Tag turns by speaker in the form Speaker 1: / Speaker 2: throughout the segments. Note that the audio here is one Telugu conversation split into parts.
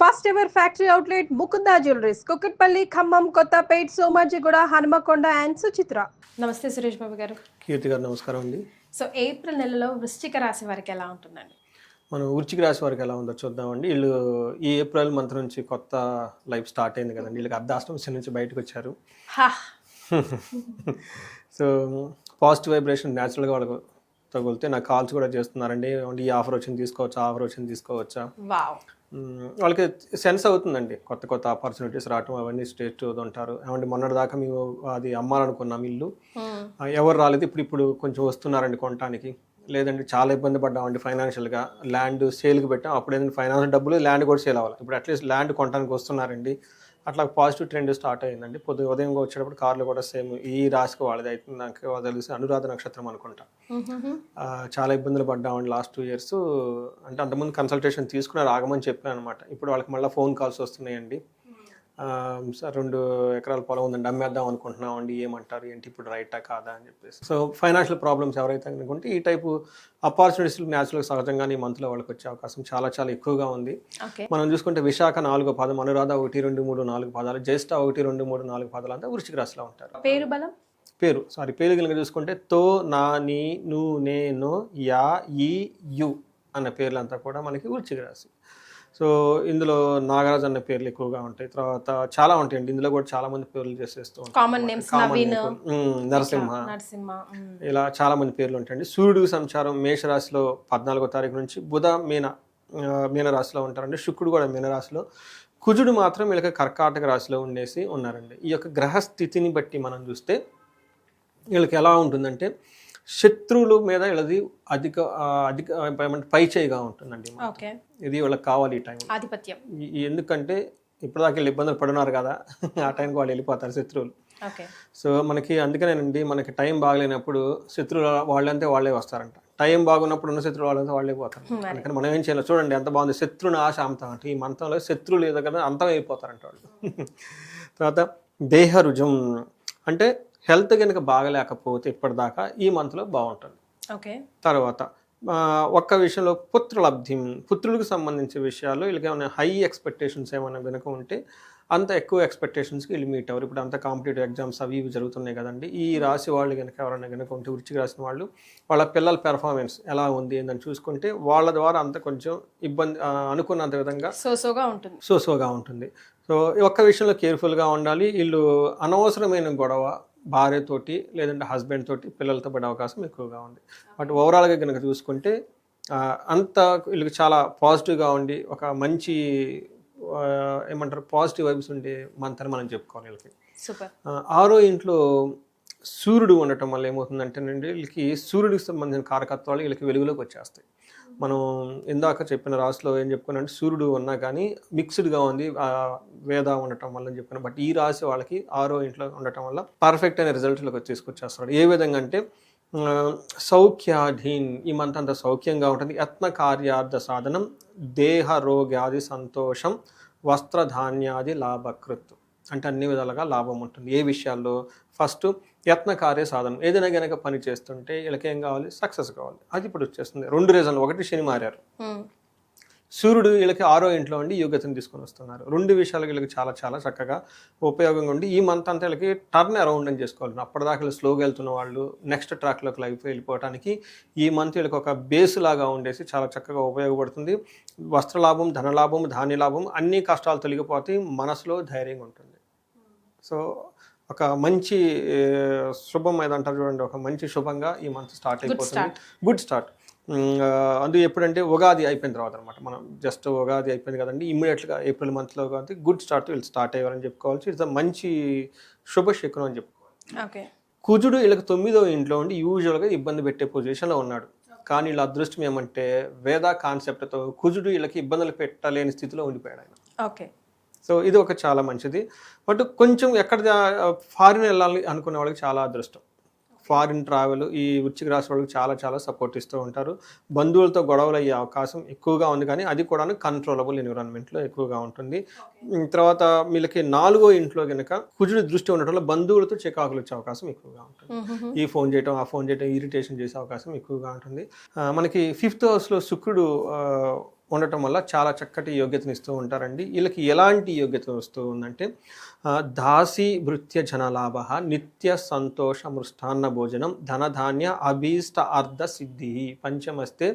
Speaker 1: First ever factory outlet Mukunda Jewelleries Kukatpally Khammam Kothapet Somajiguda Hanumakonda and Suchitra. నమస్తే సురేష్ బాబు గారు.
Speaker 2: కీర్తి గారు నమస్కారం అండి.
Speaker 1: సో ఏప్రిల్ నెలలో వృశ్చిక రాశి వారికి ఎలా ఉంటుందండి?
Speaker 2: మనం వృశ్చిక రాశి వారికి ఎలా ఉందో చూద్దామండి. వీళ్ళు ఈ ఏప్రిల్ మంత్ నుంచి కొత్త లైఫ్ స్టార్ట్ అయింది కదండి. వీళ్ళకి అర్ధాష్టమ నుంచి బయటకు వచ్చారు. సో పాజిటివ్ వైబ్రేషన్ న్యాచురల్గా వాళ్ళకు తగులితే నాకు కాల్స్ కూడా చేస్తున్నారండి. ఈ ఆఫర్ వచ్చింది తీసుకోవచ్చా, ఆఫర్ వచ్చింది తీసుకోవచ్చా. వాళ్ళకి సెన్స్ అవుతుందండి కొత్త కొత్త ఆపర్చునిటీస్ రావటం, అవన్నీ స్టేట్ ఉంటారు. ఏమంటే మొన్నటి దాకా మేము అది అమ్మాలనుకున్నాం ఇల్లు, ఎవరు రాలేదు, ఇప్పుడు కొంచెం వస్తున్నారండి కొనడానికి. లేదంటే చాలా ఇబ్బంది పడ్డామండి ఫైనాన్షియల్గా, ల్యాండ్ సేల్కి పెట్టాం, అప్పుడు ఏంటంటే ఫైనాన్స్ డబ్బులు ల్యాండ్ కూడా సేల్ అవ్వాలి, ఇప్పుడు అట్లీస్ట్ ల్యాండ్ కొనడానికి వస్తున్నారండి. అట్లా పాజిటివ్ ట్రెండ్ స్టార్ట్ అయిందండి. ఉదయం వచ్చేటప్పుడు కార్లు కూడా సేమ్ ఈ రాశికి వాళ్ళది అయితే నాకు తెలిసి అనురాధ నక్షత్రం అనుకుంటా. చాలా ఇబ్బందులు పడ్డామండి లాస్ట్ 2 years. అంటే అంతకుముందు కన్సల్టేషన్ తీసుకున్నారు, ఆగమని చెప్పాను అనమాట. ఇప్పుడు వాళ్ళకి మళ్ళీ ఫోన్ కాల్స్ వస్తున్నాయండి. సార్ 2 ఎకరాల పొలం ఉందండి, అమ్మేద్దాం అనుకుంటున్నాం అండి, ఏమంటారు ఏంటి, ఇప్పుడు రైటా కాదా అని చెప్పేసి. సో ఫైనాన్షియల్ ప్రాబ్లమ్స్ ఎవరైతే అనుకుంటే ఈ టైపు ఆపర్చునిటీస్ న్యాచురల్గా సహజంగానే ఈ మంత్లో వాళ్ళకి వచ్చే అవకాశం చాలా చాలా ఎక్కువగా ఉంది. మనం చూసుకుంటే విశాఖ 4వ పాదం, అనురాధ 1, 2, 3, 4 పాదాలు, జ్యేష్ఠ 1, 2, 3, 4 పాదాలు అంతా వృశ్చిక రాశిలో ఉంటారు. పేరు కనుక చూసుకుంటే తో, నా, నీ, ను, నే, నో, యా, ఈ, యు అన్న పేర్లంతా కూడా మనకి వృశ్చిక రాశి. సో ఇందులో నాగరాజ్ అన్న పేర్లు ఎక్కువగా ఉంటాయి. తర్వాత చాలా ఉంటాయండి, ఇందులో కూడా చాలా మంది పేర్లు చేసేస్తూ ఉంటారు. నరసింహ, ఇలా చాలా మంది పేర్లు ఉంటాయండి. సూర్యుడు సంచారం మేషరాశిలో 14వ తారీఖు నుంచి, బుధ మీనరాశిలో ఉంటారండి. శుక్రుడు కూడా మీనరాశిలో, కుజుడు మాత్రం వీళ్ళకి కర్కాటక రాశిలో ఉన్నారండి. ఈ యొక్క గ్రహస్థితిని బట్టి మనం చూస్తే వీళ్ళకి ఎలా ఉంటుందంటే శత్రువుల మీద వీళ్ళది అధిక పైచేయిగా ఉంటుందండి. ఇది వీళ్ళకి కావాలి ఈ టైం ఆధిపత్యం. ఎందుకంటే ఇప్పటిదాకా వీళ్ళు ఇబ్బందులు పడున్నారు కదా, ఆ టైంకి వాళ్ళు వెళ్ళిపోతారు శత్రువులు. సో మనకి అందుకనేనండి, మనకి టైం బాగలేనప్పుడు శత్రువులు వాళ్ళంతే వాళ్ళే వస్తారంట, టైం బాగున్నప్పుడు ఉన్న శత్రువులు వాళ్ళంతా వాళ్ళే పోతారు. అందుకని మనం ఏం చేయాలి చూడండి, ఎంత బాగుంది, శత్రువుని ఆశ అంతం అంటే ఈ మంత్రంలో శత్రువులు ఏదో కదా అంతం అయిపోతారంట వాళ్ళు. తర్వాత దేహరుజం అంటే హెల్త్ కనుక బాగలేకపోతే ఇప్పటిదాకా ఈ మంత్లో బాగుంటుంది. తర్వాత ఒక్క విషయంలో పుత్రలబ్ధి, పుత్రులకు సంబంధించిన విషయాల్లో వీళ్ళకి ఏమైనా హై ఎక్స్పెక్టేషన్స్ ఏమైనా కనుక ఉంటే అంత ఎక్కువ ఎక్స్పెక్టేషన్స్కి వీళ్ళు మీట్ అవ్వరు. ఇప్పుడు అంత కాంపిటేటివ్ ఎగ్జామ్స్ అవి ఇవి జరుగుతున్నాయి కదండి. ఈ రాశి వాళ్ళు కనుక ఎవరైనా కనుక ఉంటే వృశ్చిక రాసిన వాళ్ళు, వాళ్ళ పిల్లల పెర్ఫార్మెన్స్ ఎలా ఉంది అని చూసుకుంటే వాళ్ళ ద్వారా అంత కొంచెం ఇబ్బంది అనుకున్నంత విధంగా సోసోగా ఉంటుంది. సో ఒక్క విషయంలో కేర్ఫుల్గా ఉండాలి. వీళ్ళు అనవసరమైన గొడవ భార్యతోటి లేదంటే హస్బెండ్ తోటి పిల్లలతో పడే అవకాశం ఎక్కువగా ఉంది. బట్ ఓవరాల్గా కనుక చూసుకుంటే అంత వీళ్ళకి చాలా పాజిటివ్గా ఉండి ఒక మంచి ఏమంటారు పాజిటివ్ వైబ్స్ ఉండే మంత్ అని మనం చెప్పుకోవాలి. వీళ్ళకి 6వ ఇంట్లో సూర్యుడు ఉండటం వల్ల ఏమవుతుందంటేనండి, వీళ్ళకి సూర్యుడికి సంబంధించిన కారకత్వాలు వీళ్ళకి వెలుగులోకి వచ్చేస్తాయి. మనం ఇందాక చెప్పిన రాశిలో ఏం చెప్పుకున్నాంటే సూర్యుడు ఉన్నా కానీ మిక్స్డ్గా ఉంది వేద ఉండటం వల్ల అని చెప్పుకున్నాం. బట్ ఈ రాశి వాళ్ళకి 6వ ఇంట్లో ఉండటం వల్ల పర్ఫెక్ట్ అయిన రిజల్ట్లోకి తీసుకొచ్చేస్తాడు. ఏ విధంగా అంటే సౌఖ్యాధీన్, ఈ మంత్ అంతా సౌఖ్యంగా ఉంటుంది. యత్న కార్యార్థ సాధనం, దేహ రోగ్యాది సంతోషం, వస్త్రధాన్యాది లాభకృత్ అంటే అన్ని విధాలుగా లాభం ఉంటుంది. ఏ విషయాల్లో? ఫస్ట్ యత్న కార్య సాధనం, ఏదైనా కనుక పని చేస్తుంటే వీళ్ళకి ఏం కావాలి? సక్సెస్ కావాలి. అది ఇప్పుడు వచ్చేస్తుంది. 2 రీజన్లు, ఒకటి శని మారారు, సూర్యుడు వీళ్ళకి 6వ ఇంట్లో ఉండి యోగతను తీసుకొని వస్తున్నారు. 2 విషయాలు వీళ్ళకి చాలా చాలా చక్కగా ఉపయోగంగా ఉండి ఈ మంత్ అంతా వీళ్ళకి టర్న్ అరౌండ్ అని చేసుకోవాలి. అప్పటిదాకా వీళ్ళు స్లోగా వెళ్తున్న వాళ్ళు నెక్స్ట్ ట్రాక్లోకి లైఫ్ వెళ్ళిపోవడానికి ఈ మంత్ వీళ్ళకి ఒక బేస్ లాగా ఉండేసి చాలా చక్కగా ఉపయోగపడుతుంది. వస్త్రలాభం, ధనలాభం, ధాన్యలాభం, అన్ని కష్టాలు తొలగిపోతాయి, మనసులో ధైర్యంగా ఉంటుంది. సో ఒక మంచి శుభం ఏదంటారు చూడండి, ఒక మంచి శుభంగా ఈ మంత్ స్టార్ట్ అయిపోతుంది. Good start. అందుకు ఎప్పుడంటే ఉగాది అయిపోయిన తర్వాత అనమాట. మనం జస్ట్ ఉగాది అయిపోయింది కదండి, ఇమ్మీడియట్గా ఏప్రిల్ మంత్లో కాబట్టి గుడ్ స్టార్ట్ వీళ్ళు స్టార్ట్ అయ్యారని చెప్పుకోవచ్చు. ఇట్స్ మంచి శుభశకునం అని చెప్పుకోవాలి. కుజుడు వీళ్ళకి 9వ ఇంట్లో ఉండి యూజువల్గా ఇబ్బంది పెట్టే పొజిషన్లో ఉన్నాడు. కానీ వీళ్ళ అదృష్టం ఏమంటే వేద కాన్సెప్ట్తో కుజుడు వీళ్ళకి ఇబ్బందులు పెట్టలేని స్థితిలో ఉండిపోయాడు ఆయన. సో ఇది ఒక చాలా మంచిది. బట్ కొంచెం ఎక్కడ ఫారిన్ వెళ్ళాలి అనుకునే వాళ్ళకి చాలా అదృష్టం. ఫారిన్ ట్రావెల్ ఈ వృశ్చిక రాశి వాళ్ళకి చాలా చాలా సపోర్ట్ ఇస్తూ ఉంటారు. బంధువులతో గొడవలు అయ్యే అవకాశం ఎక్కువగా ఉంది, కానీ అది కూడా కంట్రోలబుల్ ఎన్విరాన్మెంట్లో ఎక్కువగా ఉంటుంది. తర్వాత వీళ్ళకి 4వ ఇంట్లో కనుక కుజుడి దృష్టి ఉండటం వల్ల బంధువులతో చికాకులు వచ్చే అవకాశం ఎక్కువగా ఉంటుంది. ఈ ఫోన్ చేయటం ఆ ఫోన్ చేయటం ఇరిటేషన్ చేసే అవకాశం ఎక్కువగా ఉంటుంది. మనకి 5th హౌస్లో శుక్రుడు ఉండటం వల్ల చాలా చక్కటి యోగ్యతను ఇస్తూ ఉంటారండి. వీళ్ళకి ఎలాంటి యోగ్యత వస్తూ ఉందంటే దాసి భృత్య జనలాభ, నిత్య సంతోష మృష్టాన్న భోజనం, ధనధాన్య అభీష్ట అర్ధ సిద్ధి, పంచమస్తే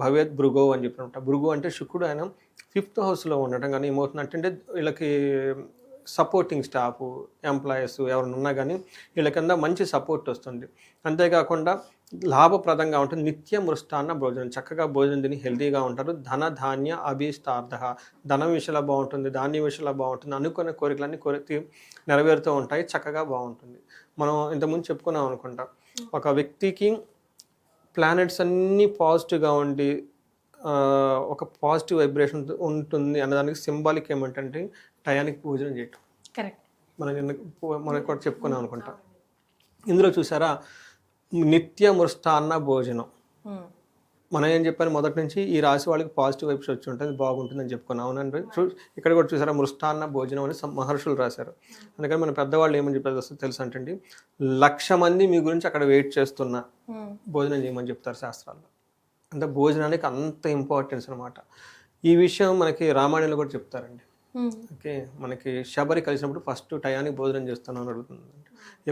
Speaker 2: భవేద్ భృగో అని చెప్పినట్టు. భృగు అంటే శుక్రుడు, ఆయన 5th హౌస్లో ఉండటం కానీ ఏమవుతుందంటే వీళ్ళకి సపోర్టింగ్ స్టాఫ్ ఎంప్లాయీస్ ఎవరైనా ఉన్నా కానీ వీళ్ళ కింద మంచి సపోర్ట్ వస్తుంది. అంతేకాకుండా లాభప్రదంగా ఉంటుంది. నిత్య మృష్టాన్న భోజనం, చక్కగా భోజనం తిని హెల్తీగా ఉంటారు. ధన ధాన్య అభీష్టార్థ, ధనం విషయంలో బాగుంటుంది, ధాన్యం విషయంలో బాగుంటుంది, అనుకున్న కోరికలన్నీ నెరవేరుతూ ఉంటాయి, చక్కగా బాగుంటుంది. మనం ఇంతకుముందు చెప్పుకున్నాం అనుకుంటా, ఒక వ్యక్తికి ప్లానెట్స్ అన్నీ పాజిటివ్గా ఉండి ఒక పాజిటివ్ వైబ్రేషన్ ఉంటుంది అన్నదానికి సింబాలిక్ ఏమంటే టయానికి భోజనం చేయటం.
Speaker 1: కరెక్ట్.
Speaker 2: మనం కూడా చెప్పుకున్నాం అనుకుంటా. ఇందులో చూసారా నిత్య మృష్టాన్న భోజనం. మనం ఏం చెప్పాను మొదటి నుంచి, ఈ రాశి వాళ్ళకి పాజిటివ్ వైబ్స్ వచ్చి ఉంటుంది, బాగుంటుందని చెప్పుకున్నాం. అవునండి. ఇక్కడ కూడా చూసారా మృష్టాన్న భోజనం అని మహర్షులు రాశారు. అందుకని మన పెద్దవాళ్ళు ఏమని చెప్పారు తెలుసు అంటే, 1,00,000 మంది మీ గురించి అక్కడ వెయిట్ చేస్తున్నా భోజనం చేయమని చెప్తారు శాస్త్రాల్లో. అంటే భోజనానికి అంత ఇంపార్టెన్స్ అనమాట. ఈ విషయం మనకి రామాయణంలో కూడా చెప్తారండి. ఓకే, మనకి శబరి కలిసినప్పుడు ఫస్ట్ టయానికి భోజనం చేస్తున్నాను అని అడుగుతుంది.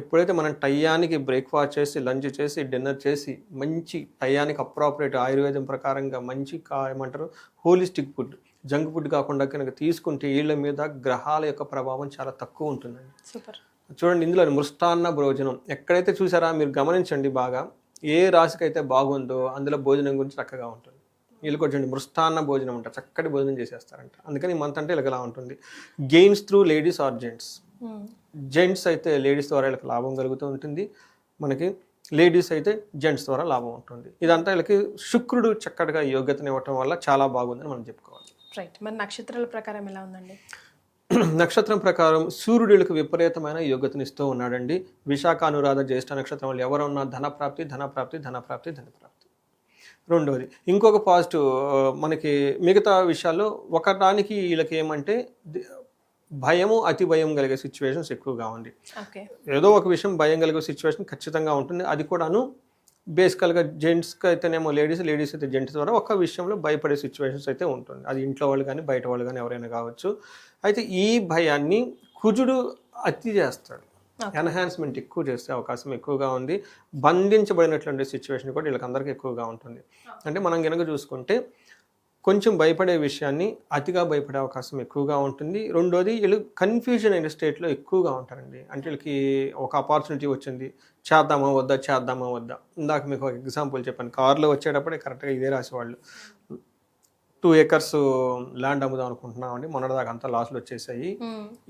Speaker 2: ఎప్పుడైతే మనం టయానికి బ్రేక్ఫాస్ట్ చేసి, లంచ్ చేసి, డిన్నర్ చేసి, మంచి టయానికి అప్రాపరేట్ ఆయుర్వేదం ప్రకారంగా మంచి ఏమంటారు హోలిస్టిక్ ఫుడ్, జంక్ ఫుడ్ కాకుండా కనుక తీసుకుంటే వీళ్ళ మీద గ్రహాల యొక్క ప్రభావం చాలా తక్కువ ఉంటుందండి.
Speaker 1: సూపర్.
Speaker 2: చూడండి ఇందులో మృష్టాన్న భోజనం ఎక్కడైతే చూసారా మీరు గమనించండి బాగా, ఏ రాశికి అయితే బాగుందో అందులో భోజనం గురించి చక్కగా ఉంటుంది. వీళ్ళు కొంచెం మృష్టాన్న భోజనం అంటారు, చక్కటి భోజనం చేసేస్తారంట. అందుకని మంత్ అంటే ఇలా ఉంటుంది. Gains through ladies are gents. Gents అయితే లేడీస్ ద్వారా వీళ్ళకి లాభం కలుగుతూ ఉంటుంది, మనకి లేడీస్ అయితే జెంట్స్ ద్వారా లాభం ఉంటుంది. ఇదంతా వీళ్ళకి శుక్రుడు చక్కటిగా యోగ్యతను ఇవ్వటం వల్ల చాలా బాగుందని మనం చెప్పుకోవాలి.
Speaker 1: రైట్. మరి నక్షత్రాల ప్రకారం ఎలా ఉందండి?
Speaker 2: నక్షత్రం ప్రకారం సూర్యుడికి విపరీతమైన యోగ్యతనిస్తూ ఉన్నాడండి. విశాఖ, అనురాధ, జ్యేష్ఠ నక్షత్రం వాళ్ళు ఎవరున్నా ధనప్రాప్తి, ధనప్రాప్తి, ధనప్రాప్తి, ధనప్రాప్తి. రెండవది ఇంకొక పాజిటివ్ మనకి మిగతా విషయాల్లో ఒకదానికి వీళ్ళకి ఏమంటే భయము, అతి భయం కలిగే సిచ్యువేషన్స్ ఎక్కువగా ఉంది. ఏదో ఒక విషయం భయం కలిగే సిచ్యువేషన్ ఖచ్చితంగా ఉంటుంది. అది కూడాను బేసికల్గా జెంట్స్కి అయితేనేమో లేడీస్, లేడీస్ అయితే జెంట్స్ ద్వారా ఒక విషయంలో భయపడే సిచ్యువేషన్స్ అయితే ఉంటుంది. అది ఇంట్లో వాళ్ళు కానీ బయట వాళ్ళు కానీ ఎవరైనా కావచ్చు. అయితే ఈ భయాన్ని కుజుడు అతి చేస్తాడు, ఎన్హాన్స్మెంట్ ఎక్కువ చేసే అవకాశం ఎక్కువగా ఉంది. బంధించబడినటువంటి సిచ్యువేషన్ కూడా వీళ్ళకందరికీ ఎక్కువగా ఉంటుంది. అంటే మనం కనుక చూసుకుంటే కొంచెం భయపడే విషయాన్ని అతిగా భయపడే అవకాశం ఎక్కువగా ఉంటుంది. రెండోది వీళ్ళు కన్ఫ్యూజన్ అయిన స్టేట్లో ఎక్కువగా ఉంటారండి. అంటే వీళ్ళకి ఒక ఆపర్చునిటీ వచ్చింది, చేద్దామా వద్దా. ఇందాక మీకు ఒక ఎగ్జాంపుల్ చెప్పాను, కార్లో వచ్చేటప్పుడే కరెక్ట్గా ఇదే రాసి వాళ్ళు 2 acres ల్యాండ్ అమ్ముదాం అనుకుంటున్నామండి, మొన్నటిదాకా అంతా లాస్లు వచ్చేసాయి,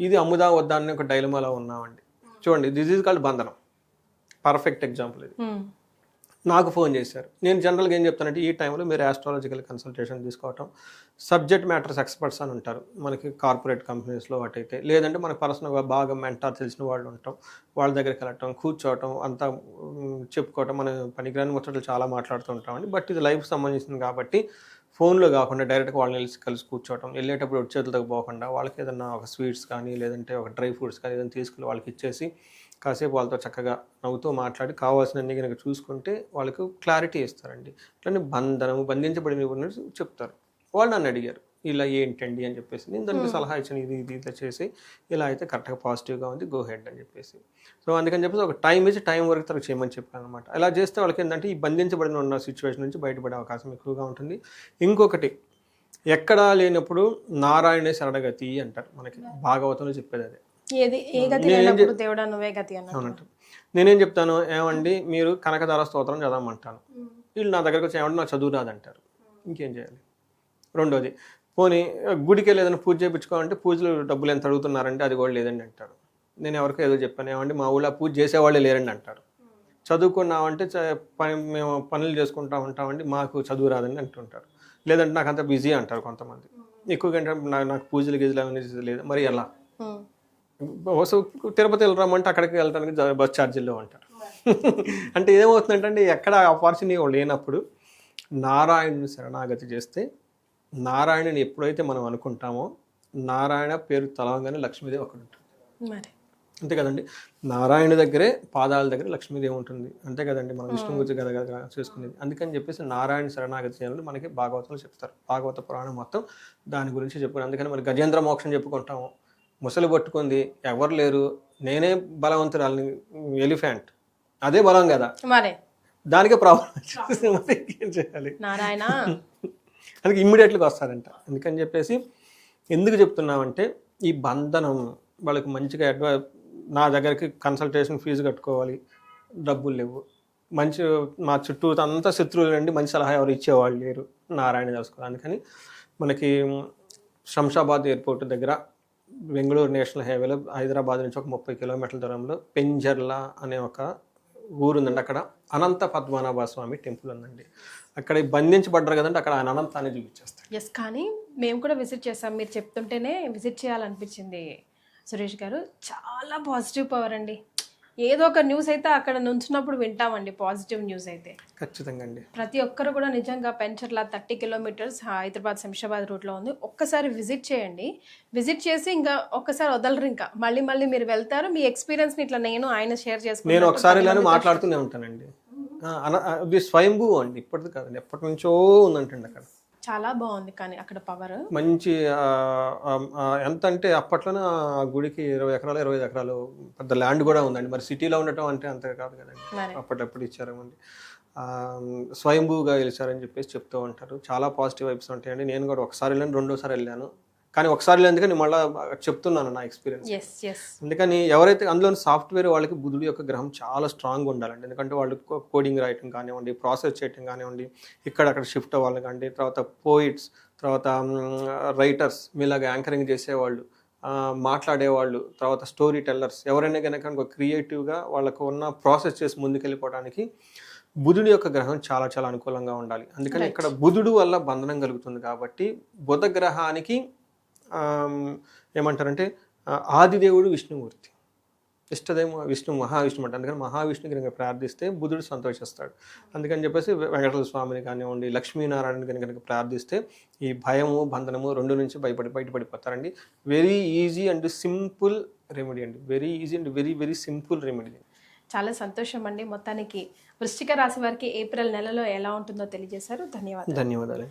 Speaker 2: ఇది అమ్ముదా వద్దా అని ఒక డైలమాలో ఉన్నామండి. చూడండి, దిస్ ఈజ్ కాల్డ్ బంధనం. పర్ఫెక్ట్ ఎగ్జాంపుల్ ఇది. నాకు ఫోన్ చేశారు. నేను జనరల్గా ఏం చెప్తానంటే, ఈ టైంలో మీరు ఆస్ట్రాలజికల్ కన్సల్టేషన్ తీసుకోవటం, సబ్జెక్ట్ మ్యాటర్స్ ఎక్స్పర్ట్స్ అని ఉంటారు మనకి కార్పొరేట్ కంపెనీస్లో వాటైతే, లేదంటే మనకు పర్సనల్గా బాగా మెంటార్ తెలిసిన వాళ్ళు ఉంటాం, వాళ్ళ దగ్గరికి వెళ్ళటం, కూర్చోవటం, అంతా చెప్పుకోవటం, మన పనికిరాని ముచ్చట్లు చాలా మాట్లాడుతూ ఉంటామండి. బట్ ఇది లైఫ్కి సంబంధించింది కాబట్టి ఫోన్లో కాకుండా డైరెక్ట్గా వాళ్ళని కలిసి కూర్చోవటం, వెళ్ళేటప్పుడు చేతులతో పోకుండా వాళ్ళకి ఏదన్నా ఒక స్వీట్స్ కానీ లేదంటే ఒక డ్రై ఫ్రూట్స్ కానీ ఏదైనా తీసుకుని వాళ్ళకి ఇచ్చేసి కాసేపు వాళ్ళతో చక్కగా నవ్వుతూ మాట్లాడి కావాల్సినన్ని కనుక చూసుకుంటే వాళ్ళకు క్లారిటీ ఇస్తారండి. అట్లనే బంధించబడిన చెప్తారు. వాళ్ళు నన్ను అడిగారు ఇలా ఏంటండి అని చెప్పేసి, నేను దానికి సలహా ఇచ్చాను, ఇది ఇట్లా చేసి ఇలా అయితే కరెక్ట్గా పాజిటివ్గా ఉంది, గో హెడ్ అని చెప్పేసి. సో అందుకని చెప్పేసి ఒక టైం ఇచ్చి టైం వరకు తనకు చేయమని చెప్పాను అనమాట. అలా చేస్తే వాళ్ళకి ఏంటంటే ఈ బంధించబడిన ఉన్న సిచ్యువేషన్ నుంచి బయటపడే అవకాశం ఎక్కువగా ఉంటుంది. ఇంకొకటి, ఎక్కడా లేనప్పుడు నారాయణే శరణగతి అంటారు, మనకి భాగవతంలో చెప్పేది అదే. నేనేం చెప్తాను, ఏమండి మీరు కనకదార స్తోత్రం చదవమంటాను, వీళ్ళు నా దగ్గరకు వచ్చి ఏమంటే నాకు చదువు రాదంటారు, ఇంకేం చేయాలి? రెండోది, పోనీ గుడికి వెళ్ళి ఏదైనా పూజ చేయించుకోవాలంటే పూజలు డబ్బులు ఎంత అడుగుతున్నారంటే అది కూడా లేదండి అంటారు. నేను ఎవరికో ఏదో చెప్పాను, ఏమండి మా ఊళ్ళో పూజ చేసేవాళ్ళే లేరండి అంటారు. చదువుకున్నామంటే మేము పనులు చేసుకుంటా ఉంటామండి, మాకు చదువు రాదండి అంటుంటారు. లేదంటే నాకు అంత బిజీ అంటారు కొంతమంది. ఎక్కువగా నాకు పూజలు గీజలు అవన్నీ లేదు. మరి ఎలా? తిరుపతి వెళ్ళరామంటే అక్కడికి వెళ్ళడానికి బస్ ఛార్జీల్లో అంటారు. అంటే ఏమవుతుందంటే ఎక్కడ ఆపర్చునిటీ లేనప్పుడు నారాయణుని శరణాగతి చేస్తే, నారాయణుని ఎప్పుడైతే మనం అనుకుంటామో, నారాయణ పేరు తలవంగానే లక్ష్మీదేవి అక్కడ ఉంటుంది. అంతే కదండి. నారాయణ దగ్గరే పాదాల దగ్గర లక్ష్మీదేవి ఉంటుంది, అంతే కదండి. మనం విష్ణు గురించి కదా చేసుకునేది. అందుకని చెప్పేసి నారాయణ శరణాగతి చేయాలని మనకి భాగవతంలో చెప్తారు. భాగవత పురాణం మొత్తం దాని గురించి చెప్పుకుని, అందుకని మరి గజేంద్ర మోక్షం చెప్పుకుంటాము. ముసలి పట్టుకుంది, ఎవరు లేరు, నేనే బలవంతురాలని, ఎలిఫెంట్, అదే బలం కదా,
Speaker 1: మరే
Speaker 2: దానికే ప్రాబ్లం మరి ఏం చేయాలి,
Speaker 1: నారాయణ
Speaker 2: అందుకే ఇమ్మీడియట్గా వస్తారంట. అందుకని చెప్పేసి ఎందుకు చెప్తున్నామంటే, ఈ బంధనం వాళ్ళకి మంచిగా నా దగ్గరికి కన్సల్టేషన్ ఫీజు కట్టుకోవాలి, డబ్బులు లేవు, మంచి మా చుట్టూ అంతా శత్రువులు అండి, మంచి సలహా ఎవరు ఇచ్చేవాళ్ళు లేరు, నారాయణ తెలుసుకోవాలి. అందుకని మనకి శంషాబాద్ ఎయిర్పోర్ట్ దగ్గర బెంగళూరు నేషనల్ హైవేలో హైదరాబాద్ నుంచి ఒక 30 కిలోమీటర్ల దూరంలో పెంజర్లా అనే ఒక ఊరు ఉందండి. అక్కడ అనంత పద్మనాభ స్వామి టెంపుల్ ఉందండి. అక్కడ బంధించబడ్డారు కదండి, అక్కడ ఆయన అనంతాన్ని చూపించేస్తారు.
Speaker 1: ఎస్, కానీ మేము కూడా విజిట్ చేసాం. మీరు చెప్తుంటేనే విజిట్ చేయాలనిపించింది సురేష్ గారు. చాలా పాజిటివ్ పవర్ అండి. ఏదో ఒక న్యూస్ అయితే అక్కడ నుంచినప్పుడు వింటామండి, పాజిటివ్ న్యూస్ అయితే
Speaker 2: ఖచ్చితంగా అండి.
Speaker 1: ప్రతి ఒక్కరు కూడా నిజంగా పెంచర్లా 30 కిలోమీటర్స్ హైదరాబాద్ శంషాబాద్ రూట్లో ఉంది. ఒక్కసారి విజిట్ చేయండి. విజిట్ చేసి ఇంకా ఒక్కసారి వదలరు, ఇంకా మళ్ళీ మళ్ళీ మీరు వెళ్తారు. మీ ఎక్స్పీరియన్స్ని ఇట్లా ఆయన షేర్ చేసుకుంటాను.
Speaker 2: నేను ఒకసారి ఇలానే మాట్లాడుతూనే ఉంటానండి. ఇది స్వయంభూ అండి, ఇప్పటిది కాదండి, ఎప్పటి నుంచో ఉందంటండి అక్కడ.
Speaker 1: చాలా బాగుంది కానీ అక్కడ పవర్
Speaker 2: మంచి ఎంత అంటే అప్పట్లోనే ఆ గుడికి 20 ఎకరాలు 25 ఎకరాలు పెద్ద ల్యాండ్ కూడా ఉందండి. మరి సిటీలో ఉండటం అంటే అంతే కాదు కదండి, అప్పటిప్పుడు ఇచ్చారేమండి. స్వయంభూగా గెలిచారని చెప్పేసి చెప్తూ ఉంటారు. చాలా పాజిటివ్ వైబ్స్ ఉంటాయండి. నేను కూడా ఒకసారి వెళ్ళాను, రెండోసారి వెళ్ళాను, కానీ ఒకసారి వెళ్ళేందుకే నేను మళ్ళీ చెప్తున్నాను నా ఎక్స్పీరియన్స్. అందుకని ఎవరైతే అందులో సాఫ్ట్వేర్ వాళ్ళకి బుధుడి యొక్క గ్రహం చాలా స్ట్రాంగ్ ఉండాలండి. ఎందుకంటే వాళ్ళు కోడింగ్ రాయటం కానివ్వండి, ప్రాసెస్ చేయటం కానివ్వండి, ఇక్కడక్కడ షిఫ్ట్ అవ్వాలి కానివ్వండి, తర్వాత పోయిట్స్, తర్వాత రైటర్స్, మీలాగా యాంకరింగ్ చేసేవాళ్ళు, మాట్లాడేవాళ్ళు, తర్వాత స్టోరీ టెల్లర్స్, ఎవరైనా కనుక క్రియేటివ్గా వాళ్ళకు ఉన్న ప్రాసెస్ చేసి ముందుకెళ్ళిపోవడానికి బుధుడి యొక్క గ్రహం చాలా చాలా అనుకూలంగా ఉండాలి. అందుకని ఇక్కడ బుధుడు వల్ల బంధనం కలుగుతుంది కాబట్టి బుధ గ్రహానికి ఏమంటారంటే ఆదిదేవుడు విష్ణుమూర్తి, ఇష్టదేమో విష్ణు మహావిష్ణువు అంట. అందుకని మహావిష్ణుకి కనుక ప్రార్థిస్తే బుధుడు సంతోషిస్తాడు. అందుకని చెప్పేసి వెంకటేశ్వర స్వామిని కానివ్వండి, లక్ష్మీనారాయణ కనుక ప్రార్థిస్తే ఈ భయము బంధనము రెండు నుంచి బయటపడిపోతారండి. Very easy and simple remedy అండి, very easy and very very simple remedy.
Speaker 1: చాలా సంతోషం అండి. మొత్తానికి వృశ్చిక రాశి వారికి ఏప్రిల్ నెలలో ఎలా ఉంటుందో తెలియజేశారు. ధన్యవాదాలు.